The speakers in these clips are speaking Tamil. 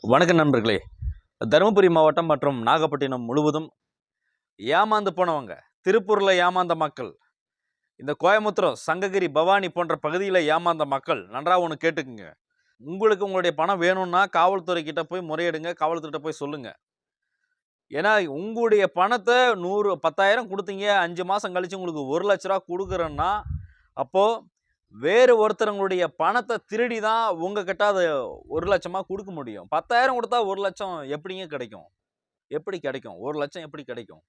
வணக்கம் நண்பர்களே. தருமபுரி மாவட்டம் மற்றும் நாகப்பட்டினம் முழுவதும் ஏமாந்து போனவங்க, திருப்பூரில் ஏமாந்த மக்கள், இந்த கோயமுத்தூர், சங்ககிரி, பவானி போன்ற பகுதியில் ஏமாந்த மக்கள் நன்றாக ஒன்று கேட்டுக்குங்க. உங்களுக்கு உங்களுடைய பணம் வேணும்னா காவல்துறை கிட்ட போய் முறையிடுங்க, காவல்துறையிட்ட போய் சொல்லுங்க. ஏன்னா உங்களுடைய பணத்தை 10,000 கொடுத்தீங்க, 5 மாதம் கழிச்சு உங்களுக்கு 1,00,000 ரூபா கொடுக்குறேன்னா, அப்போது வேறு ஒருத்தவங்களுடைய பணத்தை திருடி தான் உங்ககிட்ட அதை 1,00,000 கொடுக்க முடியும். 10,000 கொடுத்தா 1,00,000 எப்படிங்க கிடைக்கும்? எப்படி கிடைக்கும்? 1,00,000 எப்படி கிடைக்கும்?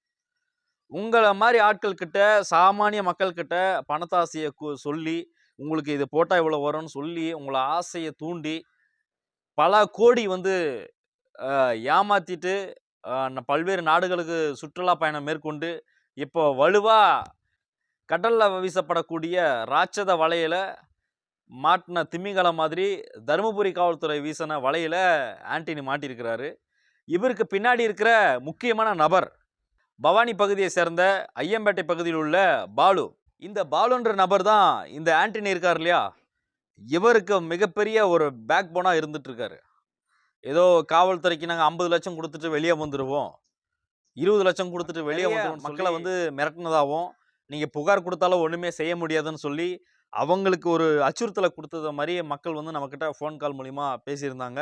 உங்களை மாதிரி ஆட்கள் கிட்ட, சாமானிய மக்கள் கிட்ட பணத்தாசையை சொல்லி, உங்களுக்கு இது போட்டால் இவ்வளோ வரும்னு சொல்லி, உங்களை ஆசையை தூண்டி பல கோடி ஏமாத்திட்டு பல்வேறு நாடுகளுக்கு சுற்றுலா பயணம் மேற்கொண்டு இப்போ வலுவா கடல்ல வீசப்படக்கூடிய ராட்சத வலையில மாட்டின திமிங்கலம் மாதிரி தருமபுரி காவல்துறை வீசின வலையில ஆண்டனி மாட்டியிருக்கிறாரு. இவருக்கு பின்னாடி இருக்கிற முக்கியமான நபர் பவானி பகுதியை சேர்ந்த ஐயம்பேட்டை பகுதியில் உள்ள பாலு. இந்த பாலுன்ற நபர் தான் இந்த ஆண்டனி இருக்கார் இல்லையா, இவருக்கு மிகப்பெரிய ஒரு பேக் போனா இருந்துட்டு இருக்காரு. ஏதோ காவல்துறைக்கு நாங்கள் 50 லட்சம் கொடுத்துட்டு வெளியே வந்துடுவோம், 20 லட்சம் கொடுத்துட்டு வெளியே வந்துடுவோம், மக்களை மிரட்டினதாகவும், நீங்கள் புகார் கொடுத்தாலும் ஒன்றுமே செய்ய முடியாதுன்னு சொல்லி அவங்களுக்கு ஒரு அச்சுறுத்தலை கொடுத்தது மாதிரி மக்கள் நம்மக்கிட்ட ஃபோன் கால் மூலிமா பேசியிருந்தாங்க.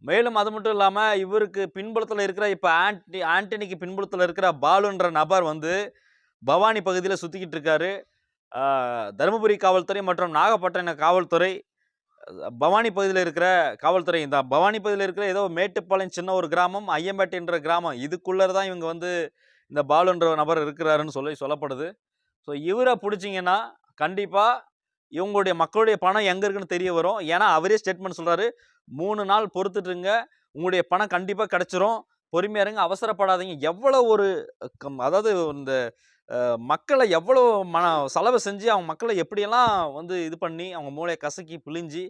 மேலும் அது மட்டும் இல்லாமல் இவருக்கு பின்புலத்தில் இருக்கிற இப்போ ஆண்டனிக்கு பின்புலத்தில் இருக்கிற பாலுன்ற நபர் பவானி பகுதியில் சுற்றிக்கிட்டு இருக்காரு. தருமபுரி காவல்துறை மற்றும் நாகப்பட்டினம் காவல்துறை, பவானி பகுதியில் இருக்கிற காவல்துறை, இந்த பவானி பகுதியில் இருக்கிற ஏதோ மேட்டுப்பாளையம் சின்ன ஒரு கிராமம், ஐயம்பேட்டைன்ற கிராமம், இதுக்குள்ளே தான் இவங்க இந்த பாலுன்ற நபர் இருக்கிறாருன்னு சொல்லப்படுது. ஸோ இவரை பிடிச்சிங்கன்னா கண்டிப்பாக இவங்களுடைய மக்களுடைய பணம் எங்கே இருக்குன்னு தெரிய வரும். ஏன்னா அவரே ஸ்டேட்மெண்ட் சொல்கிறாரு, 3 நாள் பொறுத்துட்டுருங்க, உங்களுடைய பணம் கண்டிப்பாக கிடச்சிரும், பொறுமையாக இருங்க, அவசரப்படாதீங்க. எவ்வளோ ஒரு அதாவது இந்த மக்களை எவ்வளோ செலவு செஞ்சு அவங்க மக்களை எப்படியெல்லாம் இது பண்ணி அவங்க மூளையை கசக்கி பிழிஞ்சு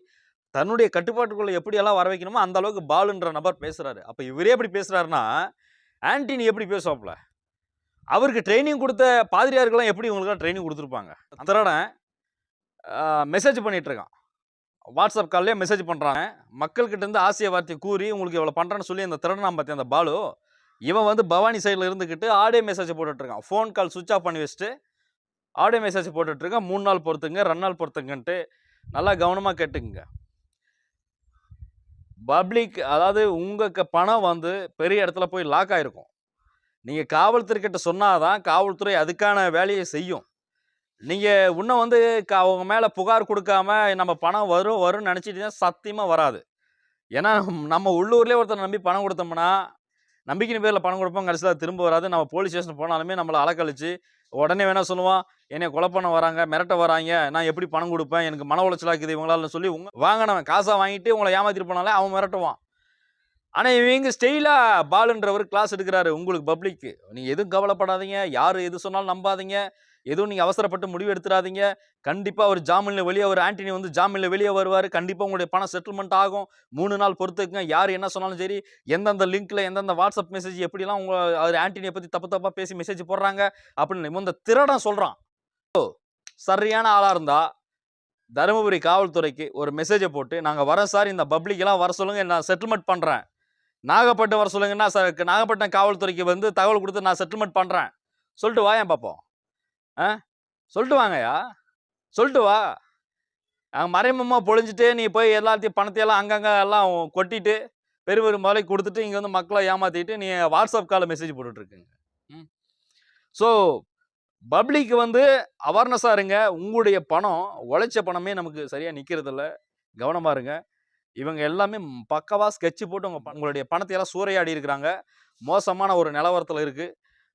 தன்னுடைய கட்டுப்பாட்டுக்குள்ளே எப்படியெல்லாம் வர வைக்கணுமோ அந்த அளவுக்கு பாலுன்ற நபர் பேசுகிறாரு. அப்போ இவரே எப்படி பேசுகிறாருன்னா ஆண்டனி எப்படி பேசுவாப்புல? அவருக்கு ட்ரைனிங் கொடுத்த பாதிரியார்கள்லாம் எப்படி இவங்களுக்குலாம் ட்ரைனிங் கொடுத்துருப்பாங்க? திருடன் மெசேஜ் பண்ணிட்டு இருக்கான், வாட்ஸ்அப் கால்லேயே மெசேஜ் பண்ணுறாங்க, மக்கள்கிட்டேருந்து ஆசைய வார்த்தையை கூறி உங்களுக்கு இவ்வளோ பண்ணுறேன்னு சொல்லி அந்த திருடன் பார்த்தியா அந்த பாலு, இவன் பவானி சைடில் இருந்துக்கிட்டு ஆடியோ மெசேஜ் போட்டுட்ருக்கான். ஃபோன் கால் சுவிட்ச் ஆஃப் பண்ணி வச்சுட்டு ஆடியோ மெசேஜ் போட்டுட்ருக்கான். 3 நாள் பொறுத்துங்க, 2 நாள் பொறுத்துங்கன்ட்டு. நல்லா கவனமாக கேட்டுக்குங்க. பப்ளிக், அதாவது உங்கள் பணம் பெரிய இடத்துல போய் லாக் ஆகிருக்கும். நீங்கள் காவல்துறைக்கிட்ட சொன்னாதான் காவல்துறை அதுக்கான வேலையை செய்யும். நீங்கள் இன்னும் அவங்க மேலே புகார் கொடுக்காம நம்ம பணம் வரும்னு நினச்சிட்டீங்கன்னா சத்தியமாக வராது. ஏன்னா நம்ம உள்ளூர்லேயே ஒருத்தர் நம்பி பணம் கொடுத்தோம்னா, நம்பிக்கையின் பேரில் பணம் கொடுப்போம், கடைசியில் திரும்ப வராது. நம்ம போலீஸ் ஸ்டேஷன் போனாலுமே நம்மளை அலக்கழிச்சு உடனே வேணால் சொல்லுவான், என்னை கொலை பண்ண வராங்க, மிரட்ட வராங்க, நான் எப்படி பணம் கொடுப்பேன், எனக்கு மன உளைச்சலாக்குது இவங்களால சொல்லி வாங்கினவன் காசாக வாங்கிட்டு உங்களை ஏமாத்திட்டு போனாலே அவன் மிரட்டுவான். ஆனால் இவங்க ஸ்டெயிலாக பாலுன்றவர் கிளாஸ் எடுக்கிறாரு உங்களுக்கு பப்ளிக்கு. நீங்கள் எதுவும் கவலைப்படாதீங்க, யார் எது சொன்னாலும் நம்பாதீங்க, எதுவும் நீங்கள் அவசரப்பட்டு முடிவு எடுத்துடாதீங்க, கண்டிப்பாக அவர் ஜாமீனில் வெளியே, ஒரு ஆண்டனி ஜாமீனில் வெளியே வருவார், கண்டிப்பாக உங்களுடைய பணம் செட்டில்மெண்ட் ஆகும், 3 நாள் பொறுத்துக்குங்க, யார் என்ன சொன்னாலும் சரி, எந்தெந்த லிங்க்கில் எந்தெந்த வாட்ஸ்அப் மெசேஜ் எப்படிலாம் அவர் ஆண்டனியை பற்றி தப்பாக பேசி மெசேஜ் போடுறாங்க அப்படின்னு இந்த திருடன் சொல்கிறான். சரியான ஆளாக இருந்தால் தருமபுரி காவல்துறைக்கு ஒரு மெசேஜை போட்டு, நாங்கள் வரோம் சார், இந்த பப்ளிக்கெல்லாம் வர சொல்லுங்கள், நான் செட்டில்மெண்ட் பண்ணுறேன், நாகப்பட்டினம் வர சொல்லுங்கன்னா நாகப்பட்டினம் காவல்துறைக்கு தகவல் கொடுத்து நான் செட்டில்மெண்ட் பண்ணுறேன் சொல்லிட்டு வாயேன் பார்ப்போம். சொல்லிட்டு வாங்கய்யா, சொல்லிட்டு வா. மறைமுகமாக பொழிஞ்சிட்டு நீ போய் எல்லாத்தையும் பணத்தையெல்லாம் அங்கங்கே எல்லாம் கொட்டிட்டு பெரு முதலை கொடுத்துட்டு இங்கே மக்களை ஏமாற்றிட்டு நீ வாட்ஸ்அப் காலில் மெசேஜ் போட்டுட்ருக்குங்க. ஸோ பப்ளிக்கு அவேர்னஸாக இருங்க. உங்களுடைய பணம், உழைச்ச பணமே நமக்கு சரியாக நிற்கிறதில்ல, கவனமாக இருங்க. இவங்க எல்லாமே பக்கவாக ஸ்கெட்சு போட்டு உங்களுடைய பணத்தையெல்லாம் சூறையாடி இருக்கிறாங்க. மோசமான ஒரு நிலவரத்தில் இருக்குது.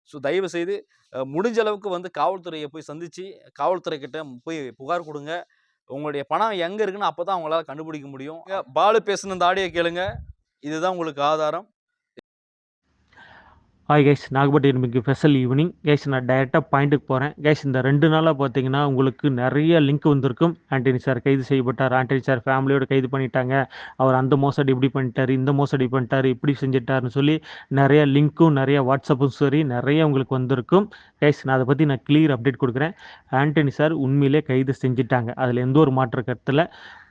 ஸோ தயவு செய்து முடிஞ்ச அளவுக்கு காவல்துறையை போய் சந்தித்து காவல்துறைக்கிட்ட போய் புகார் கொடுங்க. உங்களுடைய பணம் எங்கே இருக்குன்னு அப்போ தான் அவங்களால கண்டுபிடிக்க முடியும். பாலு பேசுன இந்த ஆடியோ கேளுங்க, இதுதான் உங்களுக்கு ஆதாரம். ஹாய் கைஸ், நாகப்பட்டி இன்னைக்கு ஸ்பெஷல் ஈவினிங் கைஸ். நான் டைரெக்டாக பாயிண்ட்டுக்கு போகிறேன் கைஸ். இந்த 2 நாளாக பார்த்தீங்கன்னா உங்களுக்கு நிறைய லிங்க் வந்திருக்கும். ஆண்டனி சார் கைது செய்யப்பட்டார், ஆண்டனி சார் ஃபேமிலியோட கைது பண்ணிட்டாங்க, அவர் அந்த மோசடி இப்படி பண்ணிட்டாரு, இந்த மோசடி பண்ணிட்டாரு, இப்படி செஞ்சிட்டாருன்னு சொல்லி நிறைய லிங்க்கும் நிறைய வாட்ஸ்அப்பும் சரி நிறைய உங்களுக்கு வந்திருக்கும் கைஸ். நான் அதை பற்றி நான் கிளியர் அப்டேட் கொடுக்குறேன். ஆண்டனி சார் உண்மையிலே கைது செஞ்சிட்டாங்க, அதில் எந்த ஒரு மாற்று கருத்தில்.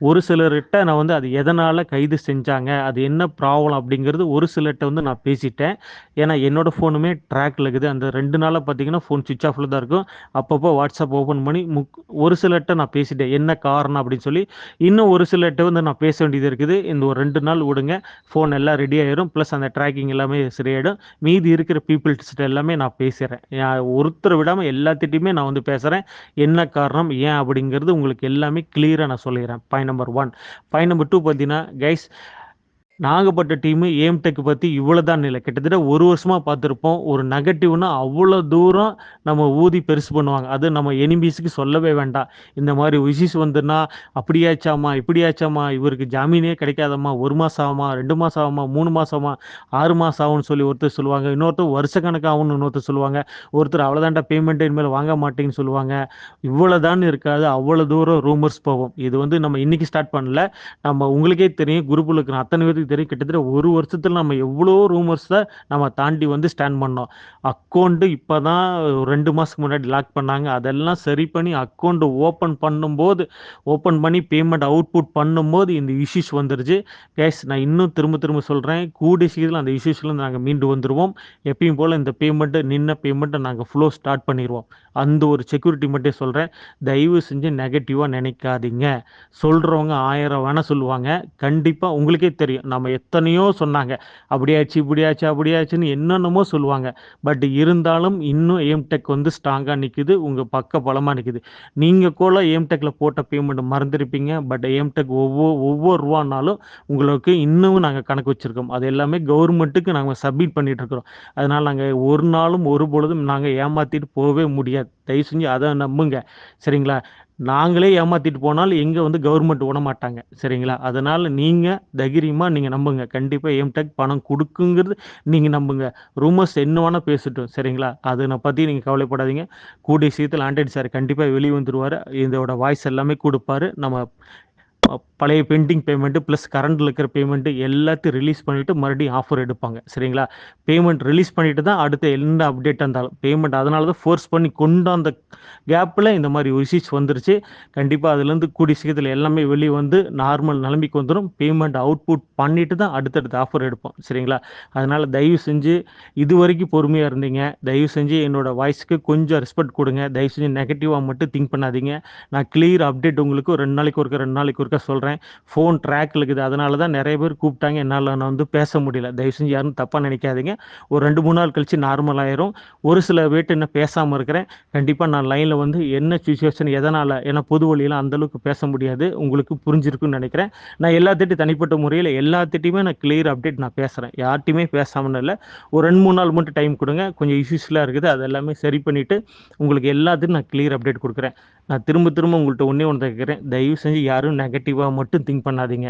ஒரு சிலர்கிட்ட நான் வந்து அது எதனால் கைது செஞ்சாங்க, அது என்ன ப்ராப்ளம் அப்படிங்கிறது ஒரு சிலர்கிட்ட வந்து நான் பேசிட்டேன். ஏன்னா என்னோடய ஃபோனுமே ட்ராக்கில் இருக்குது. அந்த 2 நாளாக பார்த்தீங்கன்னா ஃபோன் சுவிட்ச் ஆஃபில் தான் இருக்கும். அப்பப்போ வாட்ஸ்அப் ஓப்பன் பண்ணி ஒரு சிலர்கிட்ட நான் பேசிட்டேன் என்ன காரணம் அப்படின்னு சொல்லி. இன்னும் ஒரு சிலர்கிட்ட வந்து நான் பேச வேண்டியது இருக்குது. இந்த ஒரு 2 நாள் விடுங்க, ஃபோன் எல்லாம் ரெடி ஆயிரும், ப்ளஸ் அந்த ட்ராக்கிங் எல்லாமே சரியாயிடும். மீதி இருக்கிற பீப்புள்ஸ்கிட்ட எல்லாமே நான் பேசுகிறேன். ஒருத்தர் விடாமல் எல்லாத்திட்டையுமே நான் வந்து பேசுகிறேன். என்ன காரணம் ஏன் அப்படிங்கிறது உங்களுக்கு எல்லாமே கிளியராக நான் சொல்லிடுறேன். Point number 1. பாயிண்ட் நம்பர் 2 பார்த்தீங்கன்னா கைஸ், நாகப்பட்ட டீமு ஏம்டெக் பற்றி இவ்வளோ தான் இல்லை, கிட்டத்தட்ட ஒரு வருஷமாக பார்த்துருப்போம். ஒரு நெகட்டிவ்னா அவ்வளோ தூரம் நம்ம ஊதி பெருசு பண்ணுவாங்க. அது நம்ம எனிமீஸுக்கு சொல்லவே வேண்டாம். இந்த மாதிரி விசிஸ் வந்துன்னா அப்படியாச்சாமா இப்படியாச்சாமா, இவருக்கு ஜாமீனே கிடைக்காதம்மா, 1 மாதம் ஆகுமா, 2 மாதம் ஆகுமா, 3 மாதம் ஆகுமா, 6 மாதம் ஆகும்னு சொல்லி ஒருத்தர் சொல்லுவாங்க. இன்னொருத்தர் வருஷக்கணக்காகும்னு இன்னொருத்தர் சொல்லுவாங்க. ஒருத்தர் அவ்வளோதான்டா பேமெண்ட்டு இனிமேல் வாங்க மாட்டேன்னு சொல்லுவாங்க. இவ்வளோ தான் இருக்காது, அவ்வளோ தூரம் ரூமர்ஸ் போகும். இது வந்து நம்ம இன்றைக்கி ஸ்டார்ட் பண்ணல. நம்ம உங்களுக்கே தெரியும், குரூப்பில் இருக்கிற அத்தனை பேருக்கு தெரியும், கிட்டத்தட்ட ஒரு வருஷத்தில் நம்ம எவ்வளோ ரூமர்ஸை நம்ம தாண்டி வந்து ஸ்டாண்ட் பண்ணோம். அக்கௌண்ட்டு இப்போ தான் 2 மாதத்துக்கு முன்னாடி லாக் பண்ணாங்க. அதெல்லாம் சரி பண்ணி அக்கௌண்ட்டு ஓப்பன் பண்ணி பேமெண்ட் அவுட்புட் பண்ணும்போது இந்த இஷ்யூஸ் வந்துருச்சு கேஸ். நான் இன்னும் திரும்ப சொல்கிறேன், கூடிய சீக்கிரம் அந்த இஷ்யூஸ்லேருந்து நாங்கள் மீண்டு வந்துடுவோம். எப்பயும் போல் இந்த நின்ன பேமெண்ட்டை நாங்கள் ஃப்ளோ ஸ்டார்ட் பண்ணிடுவோம். அந்த ஒரு செக்யூரிட்டி மட்டும் சொல்கிறேன். தயவு செஞ்சு நெகட்டிவாக நினைக்காதீங்க. சொல்கிறவங்க 1000 வேணால் சொல்லுவாங்க. கண்டிப்பாக உங்களுக்கே தெரியும், நம்ம எத்தனையோ சொன்னாங்க, அப்படியாச்சு இப்படியாச்சு அப்படியாச்சுன்னு என்னென்னமோ சொல்லுவாங்க. பட் இருந்தாலும் இன்னும் ஏம்டெக் வந்து ஸ்ட்ராங்காக நிற்குது, உங்கள் பக்க பலமாக நிற்குது. நீங்கள் கூட ஏம்டெக்கில் போட்ட பேமெண்ட் மறந்துருப்பீங்க. பட் ஏம்டெக் ஒவ்வொரு ரூபானாலும் உங்களுக்கு இன்னும் நாங்கள் கணக்கு வச்சுருக்கோம். அது எல்லாமே கவர்மெண்ட்டுக்கு நாங்கள் சப்மிட் பண்ணிகிட்ருக்குறோம். அதனால் நாங்கள் ஒரு நாளும் ஒரு பொழுதும் நாங்கள் ஏமாற்றிட்டு போகவே முடியாது. தயவு செஞ்சு அதை நம்புங்க, சரிங்களா? நாங்களே ஏமாற்றிட்டு போனாலும் எங்கே வந்து கவர்மெண்ட் விட மாட்டாங்க, சரிங்களா? அதனால் நீங்கள் தைரியமாக நீங்கள் நம்புங்க. கண்டிப்பாக ஏம்டெக் பணம் கொடுக்குங்கிறது நீங்கள் நம்புங்க. ரூமர்ஸ் என்ன வேணால் பேசட்டும், சரிங்களா? அதை பற்றி நீங்கள் கவலைப்படாதீங்க. கூடிய சீக்கிரத்தில் ஆண்டனி சார் கண்டிப்பாக வெளியே வந்துடுவார். இதோட வாய்ஸ் எல்லாமே கொடுப்பாரு. நம்ம பழைய பெண்டிங் பேமெண்ட்டு ப்ளஸ் கரண்டில் இருக்கிற பேமெண்ட்டு எல்லாத்தையும் ரிலீஸ் பண்ணிவிட்டு மறுபடியும் ஆஃபர் எடுப்பாங்க, சரிங்களா? பேமெண்ட் ரிலீஸ் பண்ணிவிட்டு தான் அடுத்த எந்த அப்டேட்டாக இருந்தாலும் பேமெண்ட், அதனால தான் ஃபோர்ஸ் பண்ணி கொண்டு அந்த கேப்பில் இந்த மாதிரி இஷ்யூஸ் வந்துருச்சு. கண்டிப்பாக அதுலேருந்து கூடிய சீக்கிரத்தில் எல்லாமே வெளியே வந்து நார்மல் நிலைமைக்கு வந்துடும். பேமெண்ட் அவுட்புட் பண்ணிவிட்டு தான் அடுத்தடுத்த ஆஃபர் எடுப்போம், சரிங்களா? அதனால் தயவு செஞ்சு இது வரைக்கும் பொறுமையாக இருந்தீங்க. தயவு செஞ்சு என்னோடய வாய்ஸ்க்கு கொஞ்சம் ரெஸ்பெக்ட் கொடுங்க. தயவு செஞ்சு நெகட்டிவாக மட்டும் திங்க் பண்ணாதீங்க. நான் கிளியர் அப்டேட் உங்களுக்கு 2 நாளைக்கு ஒருக்க சொல்கிறேன். ஃபோன் ட்ராக்கில் இருக்குது, அதனால தான் நிறைய பேர் கூப்பிட்டாங்க, என்னால் நான் வந்து பேச முடியல. தயவு செஞ்சு யாரும் தப்பாக நினைக்காதீங்க. ஒரு 2-3 நாள் கழித்து நார்மல் ஆயிரும். ஒரு சில பேர்ட்டு இன்னும் பேசாமல் இருக்கிறேன். கண்டிப்பாக நான் லைனில் வந்து என்ன சிச்சுவேஷன் எதனால், ஏன்னா பொது வழியெல்லாம் அந்தளவுக்கு பேச முடியாது, உங்களுக்கு புரிஞ்சிருக்குன்னு நினைக்கிறேன். நான் எல்லாத்திட்டையும் தனிப்பட்ட முறையில் எல்லாத்திட்டையுமே நான் கிளியர் அப்டேட் நான் பேசுகிறேன். யார்ட்டையுமே பேசாமல் இல்லை. ஒரு 2-3 நாள் மட்டும் டைம் கொடுங்க. கொஞ்சம் இஷ்யூஸ்லாம் இருக்குது, அது எல்லாமே சரி பண்ணிவிட்டு உங்களுக்கு எல்லாத்துக்கும் நான் கிளியர் அப்டேட் கொடுக்குறேன். நான் திரும்ப உங்கள்கிட்ட ஒன்று கேட்குறேன், தயவு செஞ்சு யாரும் நெகட்டிவாக மட்டும் திங்க் பண்ணாதீங்க.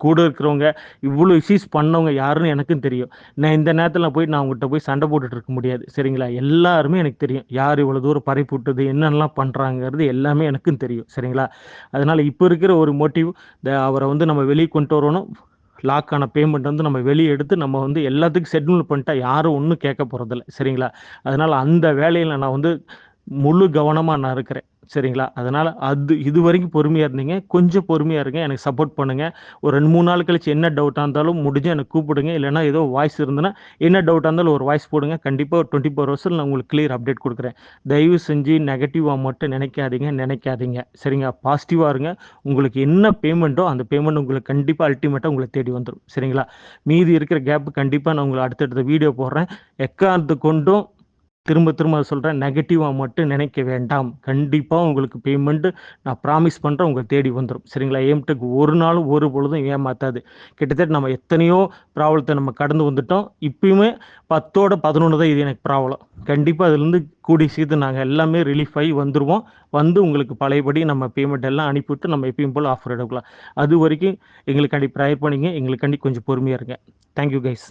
கூட இருக்கிறவங்க இவ்வளோ இஷ்யூஸ் பண்ணவங்க யாருன்னு எனக்கும் தெரியும். நான் இந்த நேரத்தில் நான் உங்கள்கிட்ட போய் சண்டை போட்டுட்டு இருக்க முடியாது, சரிங்களா? எல்லாருமே எனக்கு தெரியும், யார் இவ்வளோ தூரம் பரப்பி விட்டது, என்னென்னலாம் பண்ணுறாங்கிறது எல்லாமே எனக்கும் தெரியும், சரிங்களா? அதனால் இப்போ இருக்கிற ஒரு மோட்டிவ், அவரை வந்து நம்ம வெளியே கொண்டு வரணும். லாக்கான பேமெண்ட் வந்து நம்ம வெளியே எடுத்து நம்ம வந்து எல்லாத்துக்கும் செட்டில் பண்ணிட்டா யாரும் ஒன்றும் கேட்க போகிறதில்ல, சரிங்களா? அதனால் அந்த வேலையில் நான் வந்து முழு கவனமாக நான் இருக்கிறேன், சரிங்களா? அதனால் இது வரைக்கும் பொறுமையாக இருந்தீங்க, கொஞ்சம் பொறுமையாக இருங்க, எனக்கு சப்போர்ட் பண்ணுங்கள். ஒரு 2-3 நாள் கழிச்சு என்ன டவுட்டாக இருந்தாலும் முடிஞ்சு எனக்கு கூப்பிடுங்க. இல்லைனா ஏதோ வாய்ஸ் இருந்ததுன்னா என்ன டவுட்டாக இருந்தாலும் ஒரு வாய்ஸ் போடுங்க. கண்டிப்பாக ஒரு 24 ஹவர்ஸில் நான் உங்களுக்கு கிளியர் அப்டேட் கொடுக்குறேன். தயவு செஞ்சு நெகட்டிவாக மட்டும் நினைக்காதீங்க, சரிங்க? பாசிட்டிவாக இருங்க. உங்களுக்கு என்ன பேமெண்ட்டோ அந்த பேமெண்ட் உங்களுக்கு கண்டிப்பாக அல்டிமேட்டாக உங்களை தேடி வந்துடும், சரிங்களா? மீதி இருக்கிற கேப்பு கண்டிப்பாக நான் உங்களுக்கு அடுத்தடுத்த வீடியோ போடுறேன். எக்காரணத்து கொண்டும் திரும்ப சொல்கிறேன், நெகட்டிவாக மட்டும் நினைக்க வேண்டாம். கண்டிப்பாக உங்களுக்கு பேமெண்ட்டு நான் ப்ராமிஸ் பண்ணுறேன், உங்களை தேடி வந்துடும், சரிங்களா? ஏம்டெக் ஒரு நாளும் ஒரு பொழுதும் ஏமாற்றாது. கிட்டத்தட்ட நம்ம எத்தனையோ ப்ராப்ளத்தை நம்ம கடந்து வந்துட்டோம். இப்பயுமே 10ஓட 11 தான் இது எனக்கு ப்ராப்ளம். கண்டிப்பாக அதுலேருந்து கூடிய சீக்கிரம் நாங்கள் எல்லாமே ரிலீஃப் ஆகி வந்துடுவோம். வந்து உங்களுக்கு பழையபடி நம்ம பேமெண்ட் எல்லாம் அனுப்பிவிட்டு நம்ம எப்பயும் போல் ஆஃபர் எடுக்கலாம். அது வரைக்கும் எங்களுக்காண்டி ப்ரேயர் பண்ணிங்க, எங்களுக்காண்டி கொஞ்சம் பொறுமையாக இருங்க. Thank you guys.